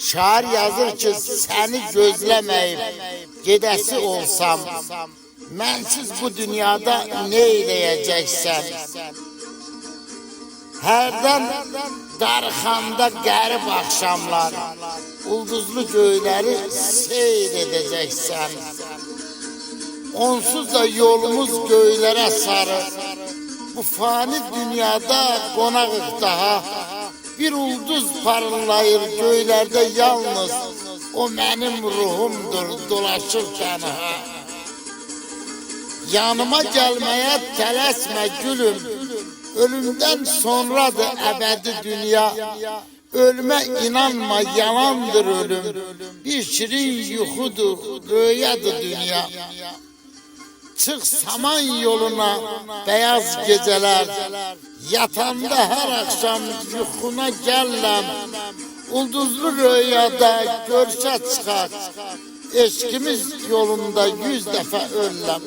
Şair yazır ki seni gözlemeyip gedəsi olsam, mənsiz bu dünyada ne eləyəcəksən? Hərdən darxanda qərib axşamlar, ulduzlu göyləri seyr edəcəksən. Onsuz da yolumuz göylərə sarı, bu fani dünyada qonağıq daha. Bir ulduz parlayır göylerde yalnız, o benim ruhumdur dolaşır tənha. Yanıma gelmeye tələsmə gülüm, ölümden sonradır əbədi dünya. Ölüme inanma, yalandır ölüm, bir şirin yuxudur, rüyadır dünya. Çık saman yoluna, beyaz geceler, yatanda her akşam yuxuna gəlləm. Ulduzlu rüyada görüşə çıxaq, eşkimiz yolunda 100 dəfə ölləm.